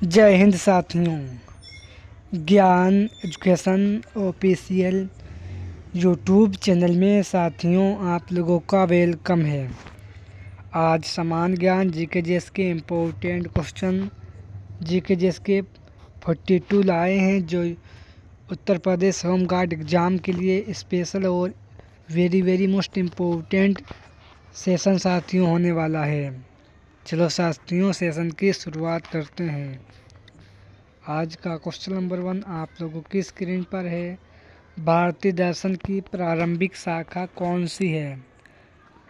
जय हिंद साथियों। ज्ञान एजुकेशन ऑफिशियल यूट्यूब चैनल में साथियों आप लोगों का वेलकम है। आज समान ज्ञान जीके जीएस के इम्पोर्टेंट क्वेश्चन जीके जीएस के 42 लाए हैं, जो Uttar Pradesh home guard exam के लिए स्पेशल और वेरी मोस्ट इम्पोर्टेंट सेशन साथियों होने वाला है। चलो साथियों सेशन की शुरुआत करते हैं। आज का क्वेश्चन नंबर 1 आप लोगों की स्क्रीन पर है। भारतीय दर्शन की प्रारंभिक शाखा कौन सी है?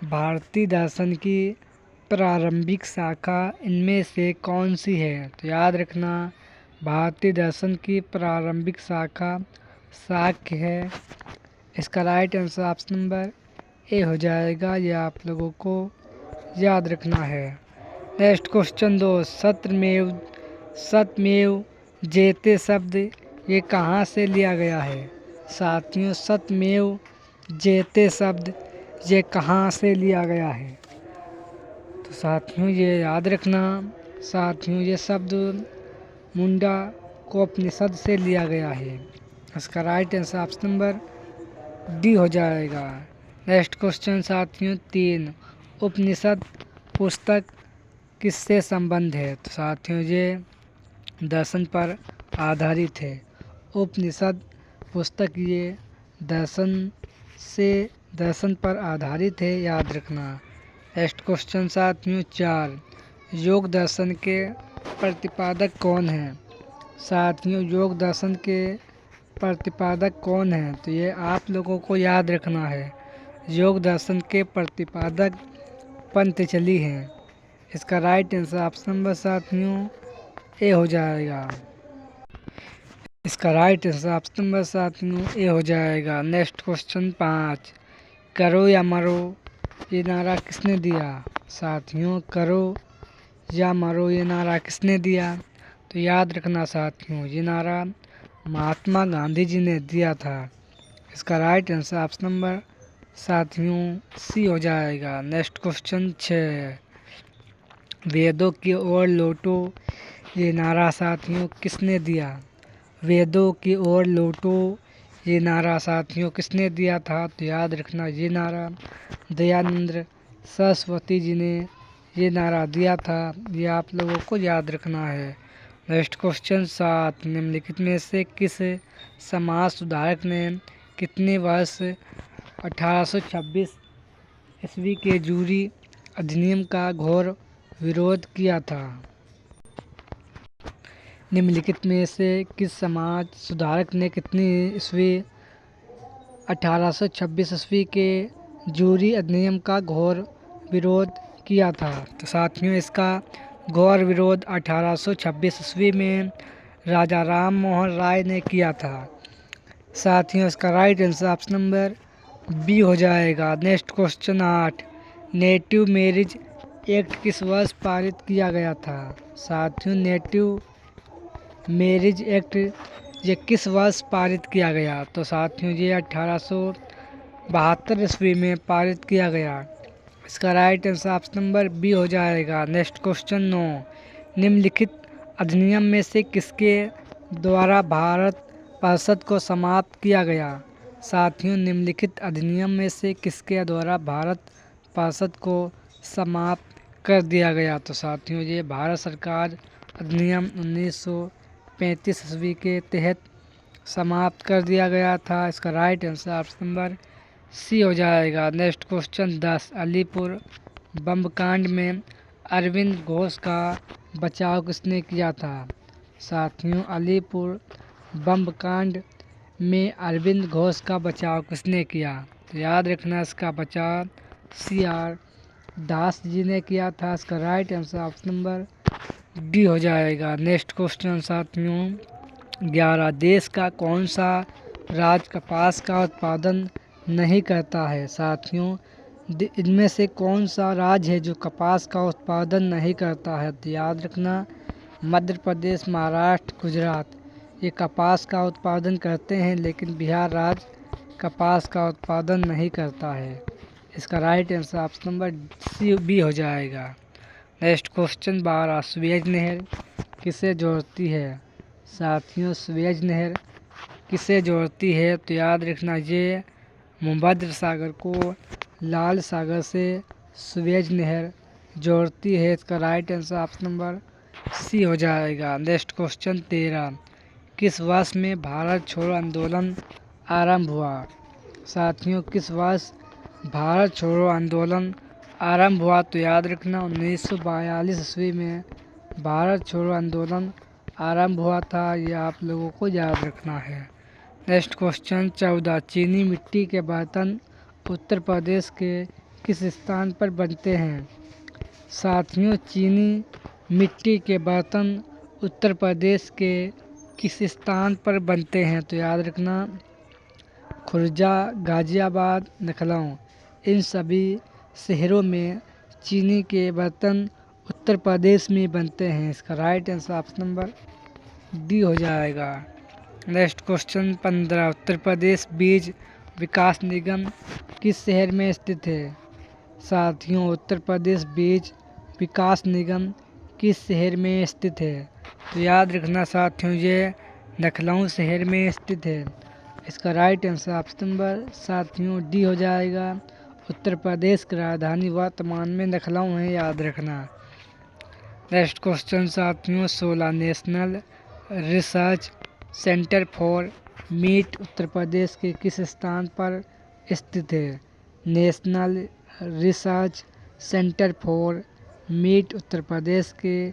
भारतीय दर्शन की प्रारंभिक शाखा इनमें से कौन सी है? तो याद रखना, भारतीय दर्शन की प्रारंभिक शाखा शाक्य है। इसका right answer option number A हो जाएगा। यह आप लोगों को याद रखना है। नेक्स्ट क्वेश्चन 2 सत्यमेव जयते शब्द ये कहाँ से लिया गया है? साथियों सत्यमेव जयते शब्द ये कहाँ से लिया गया है? तो साथियों ये याद रखना, साथियों ये शब्द मुंडकोपनिषद से लिया गया है। इसका right answer option number D हो जाएगा। नेक्स्ट क्वेश्चन साथियों 3 उपनिषद पुस्तक किससे संबंध है? तो साथियों ये दर्शन पर आधारित है। उपनिषद पुस्तक ये दर्शन पर आधारित है, याद रखना। नेक्स्ट क्वेश्चन साथियों 4 योग दर्शन के प्रतिपादक कौन है? साथियों योग दर्शन के प्रतिपादक कौन है? तो ये आप लोगों को याद रखना है। योग दर्शन के प्रतिपादक पंतजलि हैं। इसका राइट आंसर ऑप्शन नंबर साथियों ए हो जाएगा। इसका राइट आंसर ऑप्शन नंबर साथियों ए हो जाएगा। नेक्स्ट क्वेश्चन 5 करो या मरो ये नारा किसने दिया? साथियों करो या मरो ये नारा किसने दिया? तो याद रखना साथियों, ये नारा महात्मा गांधी जी ने दिया था। इसका राइट आंसर ऑप्शन नंबर साथियों सी हो जाएगा। नेक्स्ट क्वेश्चन 6 वेदों की ओर लौटो ये नारा साथियों किसने दिया? वेदों की ओर लौटो ये नारा साथियों किसने दिया था? तो याद रखना, ये नारा दयानंद सरस्वती जी ने ये नारा दिया था। ये आप लोगों को याद रखना है। नेक्स्ट क्वेश्चन 7 निम्नलिखित में से किस समाज सुधारक ने कितने वर्ष 1826 ईस्वी के जूरी अधिनियम का घोर विरोध किया था? निम्नलिखित में से किस समाज सुधारक ने कितनी ईस्वी 1826 ईस्वी के जूरी अधिनियम का घोर विरोध किया था? तो साथियों इसका घोर विरोध 1826 ईस्वी में राजा राम मोहन राय ने किया था। साथियों इसका right answer option number B हो जाएगा। Next question 8 native marriage act किस वर्ष पारित किया गया था? साथियों नेटिव मैरिज एक्ट ये किस वर्ष पारित किया गया? तो साथियों ये 1872 ईस्वी में पारित किया गया। इसका right answer option number B हो जाएगा। नेक्स्ट क्वेश्चन 9 निम्नलिखित अधिनियम में से किसके द्वारा भारत परिषद को समाप्त किया गया? साथियों निम्नलिखित अधिनियम में से किसके द्वारा भारत परिषद को समाप्त कर दिया गया? तो साथियों ये भारत सरकार अधिनियम 1935 ईस्वी के तहत समाप्त कर दिया गया था। इसका right answer option number C हो जाएगा। नेक्स्ट क्वेश्चन 10 अलीपुर बम कांड में अरविंद घोष का बचाव किसने किया था? साथियों अलीपुर बम कांड में अरविंद घोष का बचाव किसने किया? तो याद रखना इसका बचाव CR दास जी ने किया था। इसका right answer option number D हो जाएगा। नेक्स्ट क्वेश्चन साथियों 11 देश का कौन सा राज्य कपास का उत्पादन नहीं करता है? साथियों इनमें से कौन सा राज्य है जो कपास का उत्पादन नहीं करता है? तो याद रखना मध्य प्रदेश, महाराष्ट्र, गुजरात ये कपास का उत्पादन करते हैं, लेकिन बिहार राज्य कपास का उत्पादन नहीं करता है। इसका right answer option number C B हो जाएगा। नेक्स्ट क्वेश्चन 12 सुएज नहर किसे जोड़ती है? साथियों, सुएज नहर किसे जोड़ती है? तो याद रखना ये भूमध्य सागर को लाल सागर से सुएज नहर जोड़ती है। इसका right answer option number C हो जाएगा। नेक्स्ट क्वेश्चन 13, किस वर्ष में भारत छोड़ो आंदोलन आरंभ हुआ? साथियों, किस वर्ष भारत छोड़ो आंदोलन आरंभ हुआ? तो याद रखना 1942 ईस्वी में भारत छोड़ो आंदोलन आरंभ हुआ था। यह आप लोगों को याद रखना है। नेक्स्ट क्वेश्चन 14, चीनी मिट्टी के बर्तन उत्तर प्रदेश के किस स्थान पर बनते हैं? साथियों, चीनी मिट्टी के बर्तन उत्तर प्रदेश के किस स्थान पर बनते हैं? तो याद रखना खुर्जा, गाजियाबाद, लखनऊ, इन सभी शहरों में चीनी के बर्तन उत्तर प्रदेश में बनते हैं। इसका right answer option number D हो जाएगा। नेक्स्ट क्वेश्चन 15, उत्तर प्रदेश बीज विकास निगम किस शहर में स्थित है? साथियों, उत्तर प्रदेश बीज विकास निगम किस शहर में स्थित है? तो याद रखना साथियों ये लखनऊ शहर में स्थित है। इसका राइट आंसर ऑप्शन नंबर साथियों डी हो जाएगा। उत्तर प्रदेश की राजधानी वर्तमान में लखनऊ है, याद रखना। नेक्स्ट क्वेश्चन साथियों 16, national research centre for meat Uttar Pradesh के किस स्थान पर स्थित है? National research centre for meat Uttar Pradesh के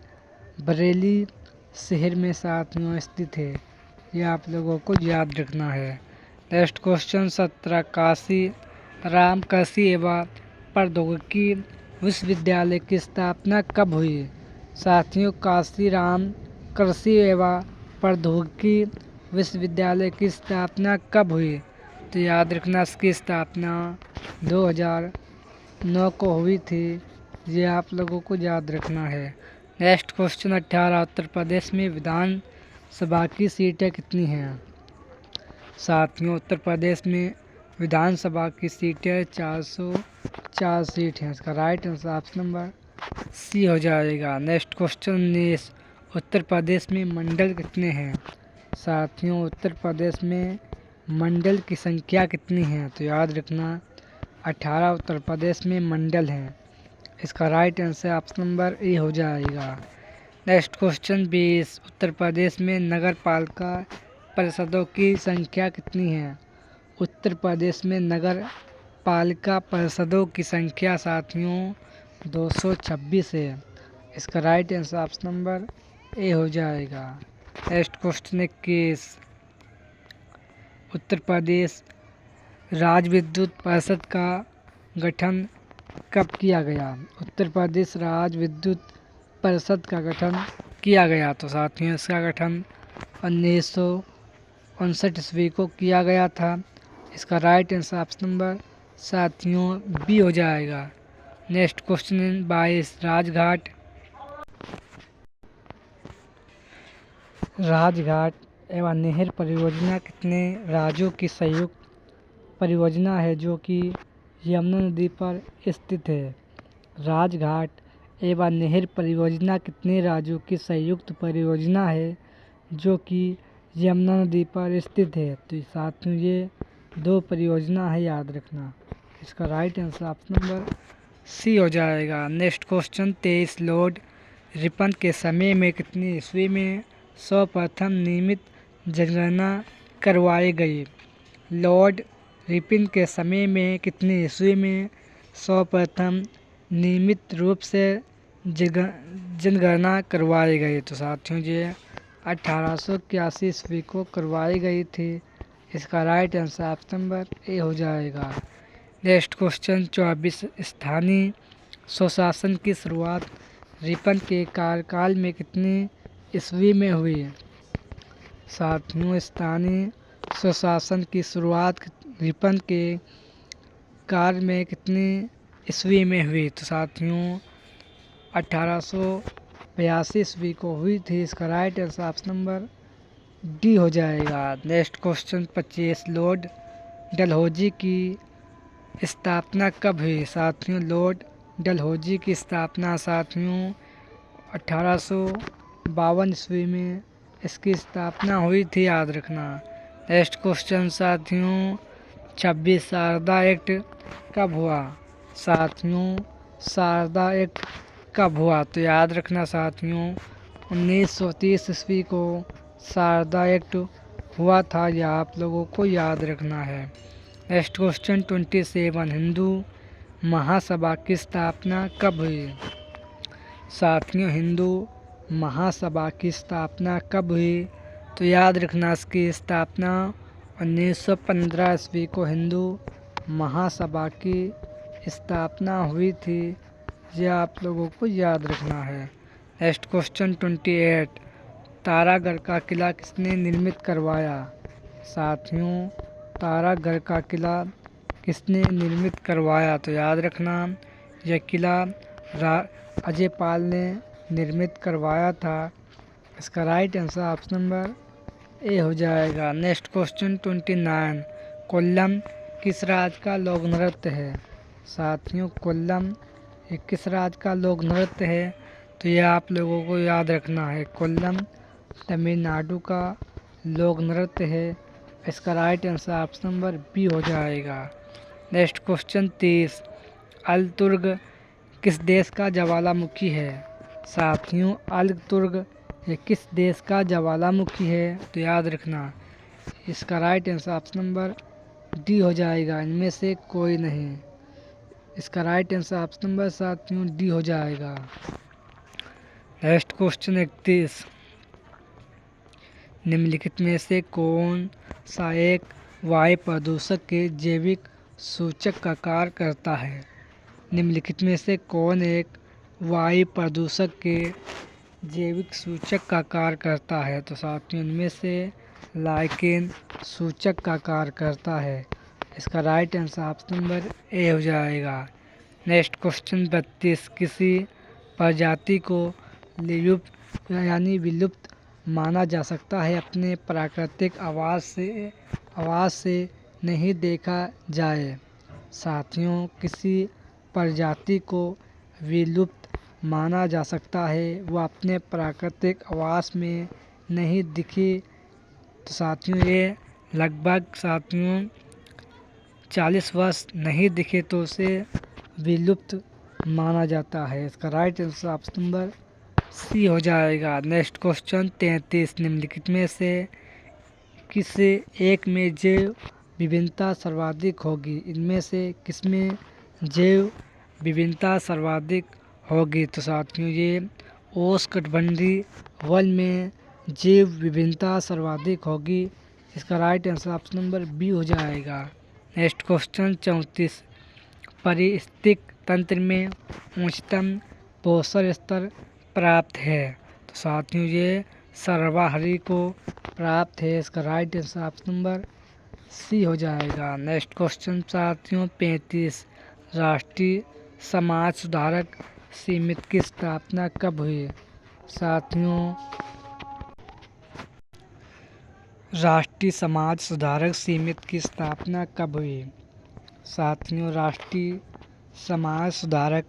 बरेली शहर में साथियों स्थित है। यह आप लोगों को याद रखना है। नेक्स्ट क्वेश्चन 17, काशी राम कृषि एवं प्रौद्योगिकी विश्वविद्यालय की स्थापना कब हुई? साथियों, काशी राम कृषि एवं प्रौद्योगिकी विश्वविद्यालय की स्थापना कब हुई? तो याद रखना इसकी स्थापना 2009 को हुई थी। ये आप लोगों को याद रखना है। नेक्स्ट क्वेश्चन 18, उत्तर प्रदेश में विधानसभा की सीटें कितनी हैं? साथियों, उत्तर प्रदेश में विधानसभा की सीटें 404 सीट हैं। इसका right answer option number C हो जाएगा। नेक्स्ट क्वेश्चन 19, उत्तर प्रदेश में मंडल कितने हैं? साथियों, उत्तर प्रदेश में मंडल की संख्या कितनी है? तो याद रखना 18 उत्तर प्रदेश में मंडल हैं। इसका right answer option number A हो जाएगा। नेक्स्ट क्वेश्चन 20, उत्तर प्रदेश में नगर पालिका परिषदों की संख्या कितनी है? उत्तर प्रदेश में नगर पालिका परिषदों की संख्या साथियों 226 है। इसका right answer option number A हो जाएगा। नेक्स्ट क्वेश्चन 21, उत्तर प्रदेश राज्य विद्युत परिषद का गठन कब किया गया? उत्तर प्रदेश राज्य विद्युत परिषद का गठन किया गया। तो साथियों इसका गठन 1959 ईस्वी को किया गया था। इसका राइट आंसर ऑप्शन नंबर साथियों बी हो जाएगा। नेक्स्ट क्वेश्चन 22, राजघाट एवं नहर परियोजना कितने राज्यों की संयुक्त परियोजना है जो कि यमुना नदी पर स्थित है? राजघाट एवं नहर परियोजना कितने राज्यों की संयुक्त परियोजना है जो कि यमुना नदी पर स्थित है? तो साथियों ये 2 परियोजना है, याद रखना। इसका right answer option number C हो जाएगा। नेक्स्ट क्वेश्चन 23, लॉर्ड रिपन के समय में कितनी ईस्वी में सर्वप्रथम नियमित जनगणना करवाई गई? लॉर्ड रिपन के समय में कितनी ईस्वी में सर्वप्रथम नियमित रूप से जनगणना करवाई गई? तो साथियों ये 1881 ईस्वी को करवाई गई थी। इसका right answer option number A हो जाएगा। नेक्स्ट क्वेश्चन 24, स्थानीय स्वशासन की शुरुआत रिपन के कार्यकाल में कितनी ईस्वी में हुई? साथियों, स्थानीय स्वशासन की शुरुआत रिपन के काल में कितनी ईस्वी में हुई? तो साथियों 1882 ईस्वी को हुई थी। इसका right answer option number D हो जाएगा। नेक्स्ट क्वेश्चन 25, लॉर्ड डलहौजी की स्थापना कब हुई? साथियों, लॉर्ड डलहौजी की स्थापना साथियों 52 ईस्वी में इसकी स्थापना हुई थी, याद रखना। नेक्स्ट क्वेश्चन साथियों, 26 शारदा एक्ट कब हुआ? साथियों, शारदा एक्ट कब हुआ? तो याद रखना साथियों, 1930 ईस्वी को शारदा एक्ट हुआ था, यह आप लोगों को याद रखना है। नेक्स्ट क्वेश्चन 27, हिंदू महासभा की स्थापना कब हुई? साथियों, हिंदू महासभा की स्थापना कब हुई? तो याद रखना इसकी स्थापना 1915 ईस्वी को हिंदू महासभा की स्थापना हुई थी, यह आप लोगों को याद रखना है। नेक्स्ट क्वेश्चन 28, तारागढ़ का किला किसने निर्मित करवाया? साथियों, तारागढ़ का किला किसने निर्मित करवाया? तो याद रखना यह किला अजयपाल ने निर्मित करवाया था। इसका right answer option number A हो जाएगा। नेक्स्ट क्वेश्चन 29, कोल्लम किस राज्य का लोक नृत्य है? साथियों, कोल्लम ये किस राज्य का लोक नृत्य है? तो यह आप लोगों को याद रखना है, कोल्लम तमिलनाडु का लोक नृत्य है। इसका right answer option number B हो जाएगा। नेक्स्ट क्वेश्चन 30, अलतुर्ग किस देश का ज्वालामुखी है? साथियों, अलतुर्ग ये किस देश का ज्वालामुखी है? तो याद रखना इसका right answer option number D हो जाएगा, इनमें से कोई नहीं। इसका राइट आंसर ऑप्शन नंबर साथियों डी हो जाएगा। नेक्स्ट क्वेश्चन 31, निम्नलिखित में से कौन सा एक वायु प्रदूषक के जैविक सूचक का कार्य करता है? निम्नलिखित में से कौन एक वायु प्रदूषक के जैविक सूचक का कार्य करता है? तो साथियों, इनमें से लाइकेन सूचक का कार्य करता है। इसका right answer option number A हो जाएगा। नेक्स्ट क्वेश्चन 32, किसी प्रजाति को विलुप्त माना जा सकता है अपने प्राकृतिक आवास से नहीं देखा जाए? साथियों, किसी प्रजाति को विलुप्त माना जा सकता है वह अपने प्राकृतिक आवास में नहीं दिखी। तो साथियों, ये लगभग साथियों 40 वर्ष नहीं दिखे तो उसे विलुप्त माना जाता है। इसका right answer option number C हो जाएगा। नेक्स्ट क्वेश्चन 33, निम्नलिखित में से किस एक में जैव विभिन्नता सर्वाधिक होगी? इनमें से किसमें जैव विभिन्नता सर्वाधिक होगी? तो साथियों, ये उष्णकटिबंधीय वन में जैव विभिन्नता सर्वाधिक होगी। इसका right answer option number B हो जाएगा। नेक्स्ट क्वेश्चन 34, पारिस्थितिक तंत्र में उच्चतम पोषण स्तर प्राप्त है? तो साथियों, ये सर्वाहारी को प्राप्त है। इसका right answer option number C हो जाएगा। नेक्स्ट क्वेश्चन साथियों 35, राष्ट्रीय समाज सुधारक समिति की स्थापना कब हुई? साथियों, राष्ट्रीय समाज सुधारक समिति की स्थापना कब हुई? साथियों, राष्ट्रीय समाज सुधारक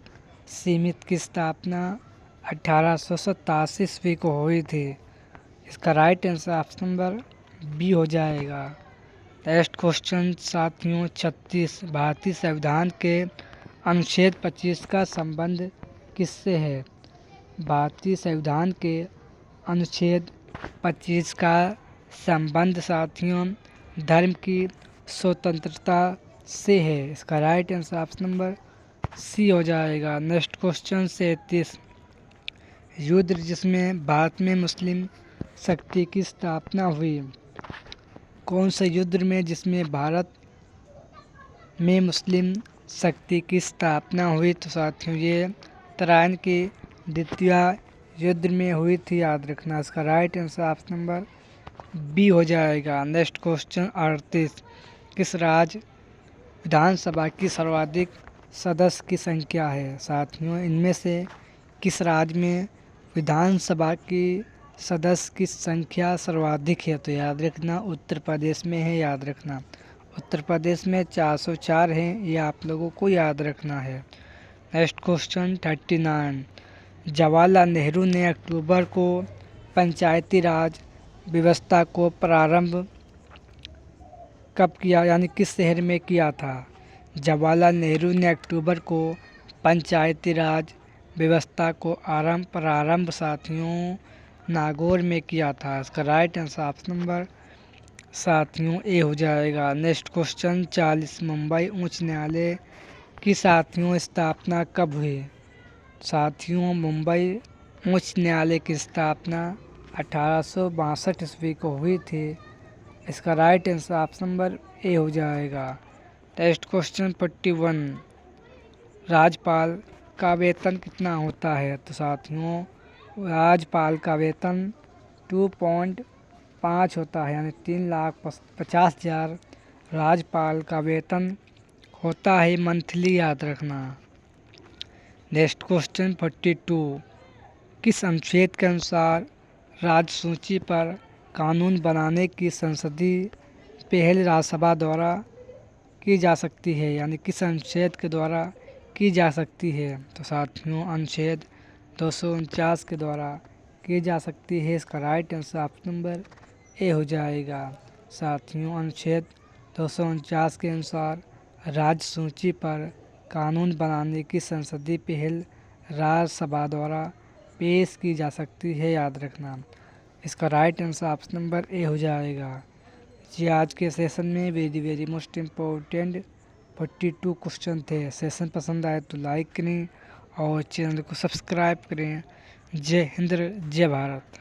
समिति की स्थापना 1887 ईस्वी को हुई थी। इसका right answer option number B हो जाएगा। नेक्स्ट क्वेश्चन साथियों 36, भारतीय संविधान के अनुच्छेद 25 का संबंध किससे है? भारतीय संविधान के अनुच्छेद 25 का संबंध साथियों धर्म की स्वतंत्रता से है। इसका right answer option number C हो जाएगा। नेक्स्ट क्वेश्चन 37, युद्ध जिसमें भारत में मुस्लिम शक्ति की स्थापना हुई? कौन से युद्ध में जिसमें भारत में मुस्लिम शक्ति की स्थापना हुई? तो साथियों, ये तराइन के द्वितीय युद्ध में हुई थी, याद रखना। इसका right answer option number B हो जाएगा। नेक्स्ट क्वेश्चन 38, किस राज्य विधानसभा की सर्वाधिक सदस्य की संख्या है? साथियों, इनमें से किस राज्य में विधानसभा की सदस्य की संख्या सर्वाधिक है? तो याद रखना उत्तर प्रदेश में है, याद रखना उत्तर प्रदेश में 404 हैं, ये आप लोगों को याद रखना है। नेक्स्ट क्वेश्चन 39, जवाहरलाल नेहरू ने अक्टूबर को पंचायती राज व्यवस्था को प्रारंभ कब किया, यानी किस शहर में किया था? जवाहरलाल नेहरू ने अक्टूबर को पंचायती राज व्यवस्था को प्रारंभ साथियों नागौर में किया था। इसका राइट आंसर ऑप्शन नंबर साथियों ए हो जाएगा। नेक्स्ट क्वेश्चन 40, मुंबई उच्च न्यायालय की साथियों स्थापना कब हुई? साथियों मुंबई उच्च न्यायालय की स्थापना 1862 ईस्वी को हुई थी। इसका right answer option number A हो जाएगा। नेक्स्ट क्वेश्चन 41, राज्यपाल का वेतन कितना होता है? तो साथियों राज्यपाल का वेतन 2.5 होता है, यानी 3,50,000 राज्यपाल का वेतन होता है मंथली, याद रखना। नेक्स्ट क्वेश्चन 42, किस अनुच्छेद के अनुसार राज्य सूची पर कानून बनाने की संसदीय पहल राज्यसभा द्वारा की जा सकती है, यानी किस अनुच्छेद के द्वारा की जा सकती है? तो साथियों अनुच्छेद 249 के द्वारा की जा सकती है। इसका right answer option number A हो जाएगा। साथियों अनुच्छेद 249 के अनुसार राज्य सूची पर कानून बनाने की संसदीय पहल राज्यसभा द्वारा पेश की जा सकती है, याद रखना। इसका right answer option number A हो जाएगा। जी आज के सेशन में वेरी मोस्ट इम्पोर्टेंट 42 क्वेश्चन थे। सेशन पसंद आए तो लाइक करें और चैनल को सब्सक्राइब करें। जय हिंद, जय भारत।